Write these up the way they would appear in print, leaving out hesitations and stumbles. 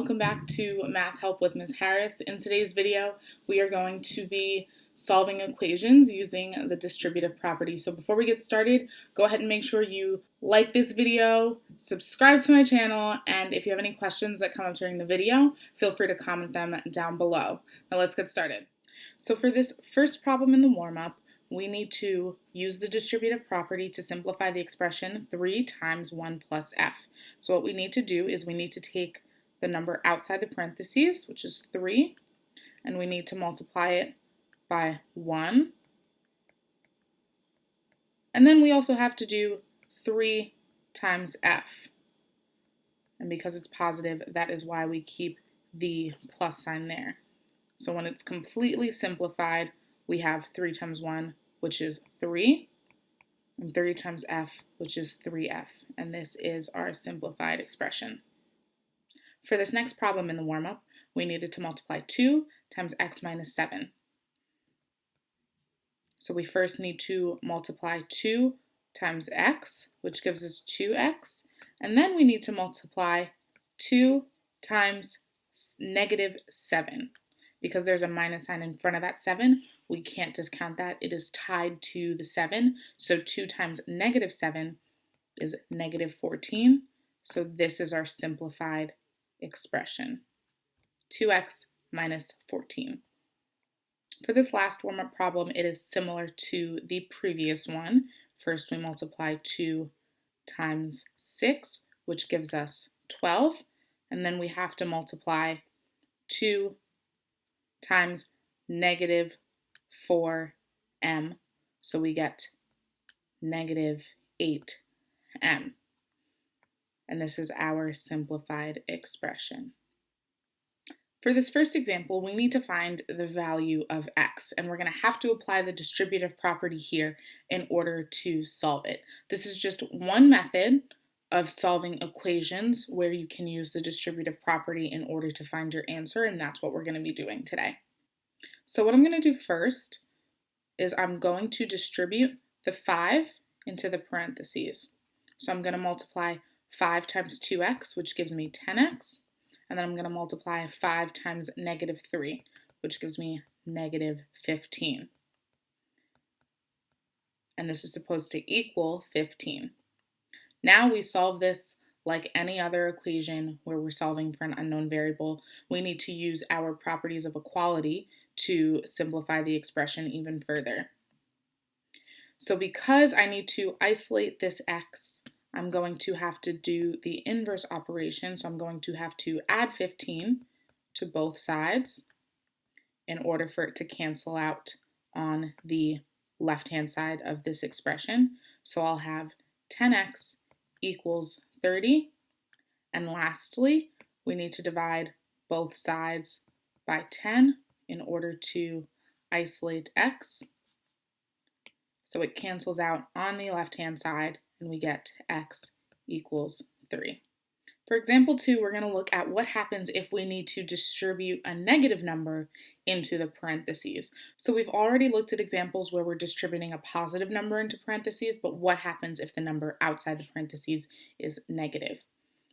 welcome back to Math Help with Ms. Harris. In today's video, we are going to be solving equations using the distributive property. So before we get started, go ahead and make sure you like this video, subscribe to my channel, and if you have any questions that come up during the video, feel free to comment them down below. Now let's get started. So for this first problem in the warm-up, we need to use the distributive property to simplify the expression 3 times 1 plus f. So what we need to do is we need to take the number outside the parentheses, which is 3, and we need to multiply it by 1. And then we also have to do 3 times f. And because it's positive, that is why we keep the plus sign there. So when it's completely simplified, we have 3 times 1, which is 3, and 3 times f, which is 3f. And this is our simplified expression. For this next problem in the warm-up, we needed to multiply 2 times x minus 7. So we first need to multiply 2 times x, which gives us 2x, and then we need to multiply 2 times negative 7. Because there's a minus sign in front of that 7, we can't discount that. It is tied to the 7, so 2 times negative 7 is negative 14. So this is our simplified expression, 2x minus 14. For this last warm-up problem, it is similar to the previous one. First, we multiply 2 times 6, which gives us 12, and then we have to multiply 2 times negative 4m, so we get negative 8m. And this is our simplified expression. For this first example, we need to find the value of x, and we're going to have to apply the distributive property here in order to solve it. This is just one method of solving equations where you can use the distributive property in order to find your answer, and that's what we're going to be doing today. So what I'm going to do first is I'm going to distribute the 5 into the parentheses. So I'm going to multiply 5 times 2x, which gives me 10x, and then I'm going to multiply 5 times negative 3, which gives me negative 15. And this is supposed to equal 15. Now we solve this like any other equation where we're solving for an unknown variable. We need to use our properties of equality to simplify the expression even further. So because I need to isolate this x, I'm going to have to do the inverse operation. So I'm going to have to add 15 to both sides in order for it to cancel out on the left-hand side of this expression. So I'll have 10x equals 30. And lastly, we need to divide both sides by 10 in order to isolate x. So it cancels out on the left-hand side, and we get x equals 3. For example 2, we're going to look at what happens if we need to distribute a negative number into the parentheses. So we've already looked at examples where we're distributing a positive number into parentheses, but what happens if the number outside the parentheses is negative?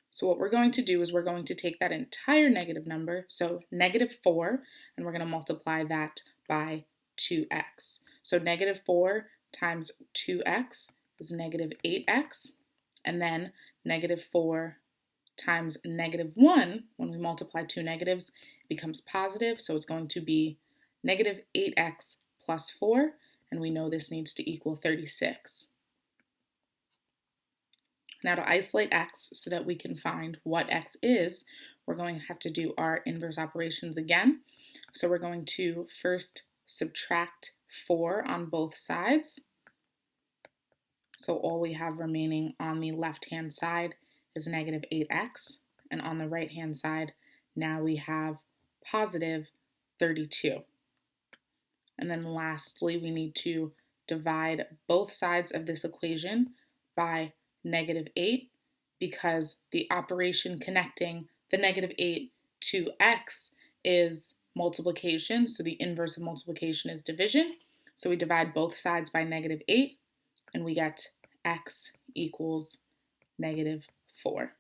So what we're going to do is we're going to take that entire negative number, so negative 4, and we're going to multiply that by 2x. So negative 4 times 2x is negative 8x, and then negative 4 times negative 1, when we multiply two negatives, becomes positive, so it's going to be negative 8x plus 4, and we know this needs to equal 36. Now to isolate x so that we can find what x is, we're going to have to do our inverse operations again. So we're going to first subtract 4 on both sides. So all we have remaining on the left-hand side is negative 8x, and on the right-hand side, now we have positive 32. And then lastly, we need to divide both sides of this equation by negative 8, because the operation connecting the negative 8 to x is multiplication, so the inverse of multiplication is division. So we divide both sides by negative 8, and we get x equals negative 4.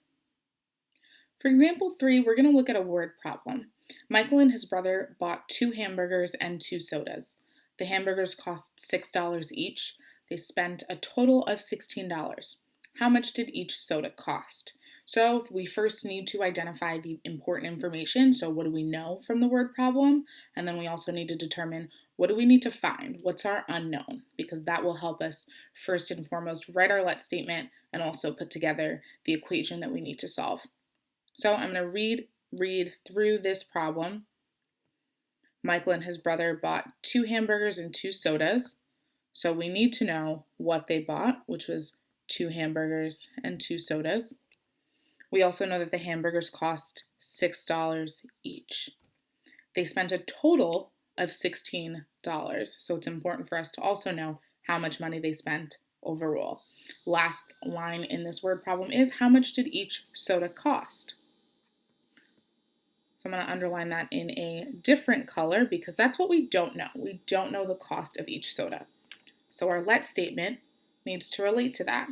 For example 3, we're going to look at a word problem. Michael and his brother bought 2 hamburgers and 2 sodas. The hamburgers cost $6 each. They spent a total of $16. How much did each soda cost? So we first need to identify the important information. So what do we know from the word problem? And then we also need to determine what do we need to find? What's our unknown? Because that will help us first and foremost write our let statement and also put together the equation that we need to solve. So I'm going to read through this problem. Michael and his brother bought 2 hamburgers and 2 sodas. So we need to know what they bought, which was 2 hamburgers and 2 sodas. We also know that the hamburgers cost $6 each. They spent a total of $16. So it's important for us to also know how much money they spent overall. Last line in this word problem is, how much did each soda cost? So I'm going to underline that in a different color because that's what we don't know. We don't know the cost of each soda. So our let statement needs to relate to that.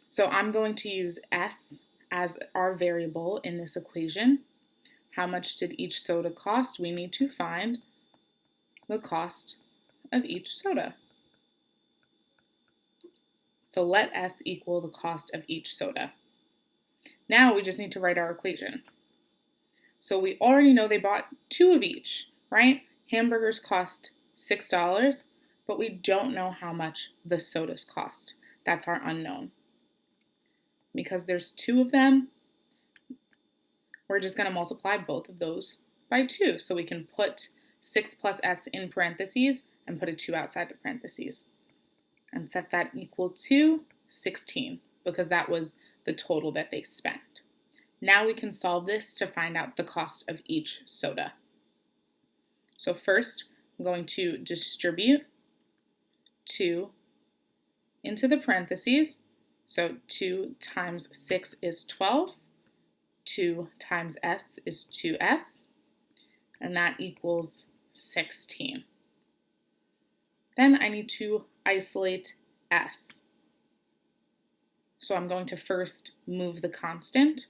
So I'm going to use S as our variable in this equation. How much did each soda cost? We need to find the cost of each soda. So let S equal the cost of each soda. Now we just need to write our equation. So we already know they bought 2 of each, right? Hamburgers cost $6, but we don't know how much the sodas cost. That's our unknown. Because there's 2 of them, we're just going to multiply both of those by 2. So we can put 6 plus S in parentheses and put a 2 outside the parentheses. And set that equal to 16 because that was the total that they spent. Now we can solve this to find out the cost of each soda. So first, I'm going to distribute 2 into the parentheses. So 2 times 6 is 12. 2 times S is 2S. And that equals 16. Then I need to isolate S. So I'm going to first move the constant.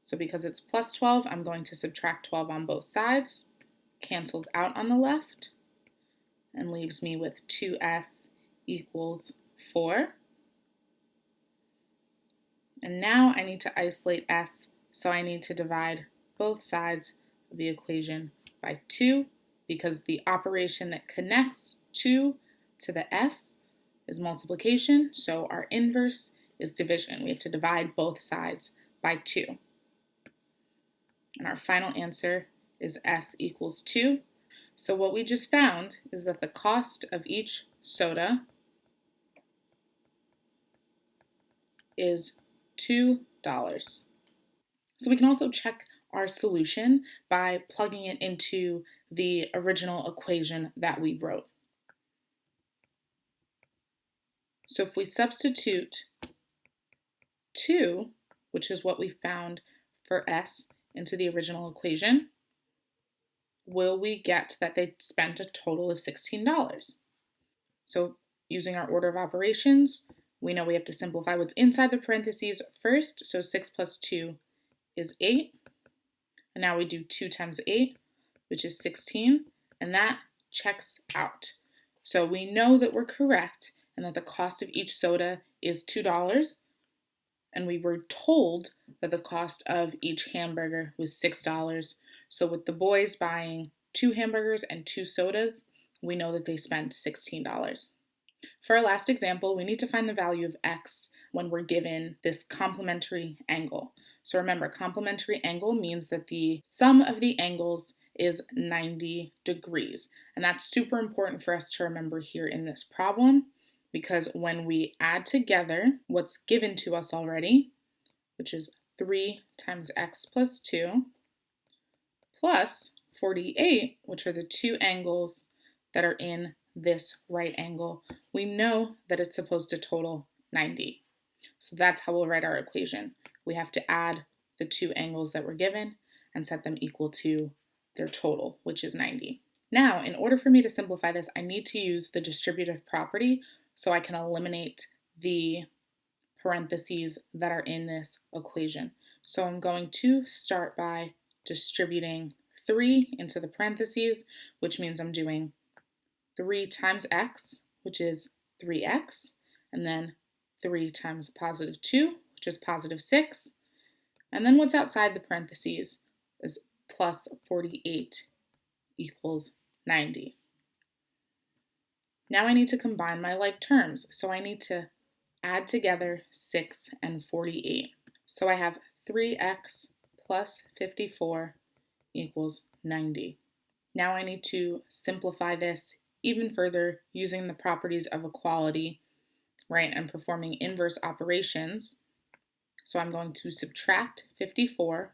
So because it's plus 12, I'm going to subtract 12 on both sides. Cancels out on the left and leaves me with 2S equals 4. And now I need to isolate S, so I need to divide both sides of the equation by 2 because the operation that connects 2 to the S is multiplication, so our inverse is division. We have to divide both sides by 2. And our final answer is S equals 2. So what we just found is that the cost of each soda is $2. So we can also check our solution by plugging it into the original equation that we wrote. So if we substitute 2, which is what we found for S, into the original equation, will we get that they spent a total of $16? So using our order of operations, we know we have to simplify what's inside the parentheses first. So 6 plus 2 is 8. And now we do 2 times 8, which is 16. And that checks out. So we know that we're correct and that the cost of each soda is $2. And we were told that the cost of each hamburger was $6. So with the boys buying 2 hamburgers and 2 sodas, we know that they spent $16. For our last example, we need to find the value of x when we're given this complementary angle. So remember, complementary angle means that the sum of the angles is 90 degrees. And that's super important for us to remember here in this problem, because when we add together what's given to us already, which is 3 times x plus 2, plus 48, which are the 2 angles that are in this right angle, we know that it's supposed to total 90. So that's how we'll write our equation. We have to add the 2 angles that were given and set them equal to their total, which is 90. Now, in order for me to simplify this, I need to use the distributive property so I can eliminate the parentheses that are in this equation. So I'm going to start by distributing 3 into the parentheses, which means I'm doing 3 times x, which is 3x, and then 3 times positive 2, which is positive 6, and then what's outside the parentheses is plus 48 equals 90. Now I need to combine my like terms, so I need to add together 6 and 48. So I have 3x plus 54 equals 90. Now I need to simplify this even further using the properties of equality, right, and performing inverse operations. So I'm going to subtract 54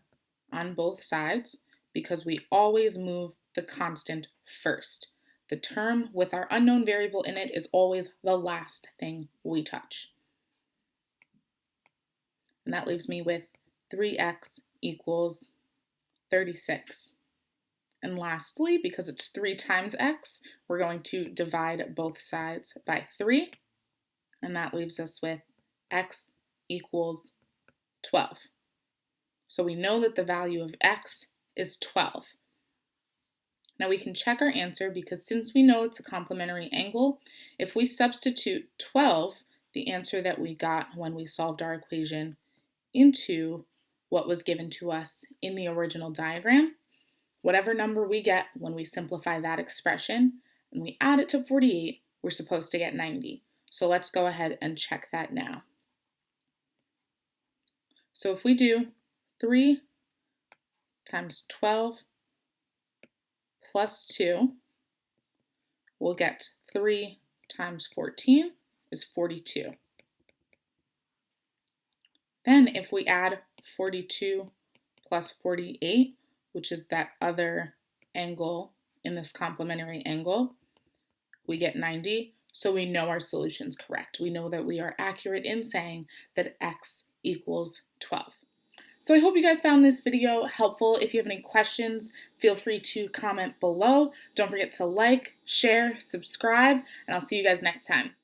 on both sides because we always move the constant first. The term with our unknown variable in it is always the last thing we touch. And that leaves me with 3x equals 36. And lastly, because it's 3 times x, we're going to divide both sides by 3. And that leaves us with x equals 12. So we know that the value of x is 12. Now we can check our answer because since we know it's a complementary angle, if we substitute 12, the answer that we got when we solved our equation, into what was given to us in the original diagram, whatever number we get when we simplify that expression and we add it to 48, we're supposed to get 90. So let's go ahead and check that now. So if we do 3 times 12 plus 2, we'll get 3 times 14 is 42. Then if we add 42 plus 48, which is that other angle in this complementary angle, we get 90. So we know our solution's correct. We know that we are accurate in saying that x equals 12. So I hope you guys found this video helpful. If you have any questions, feel free to comment below. Don't forget to like, share, subscribe, and I'll see you guys next time.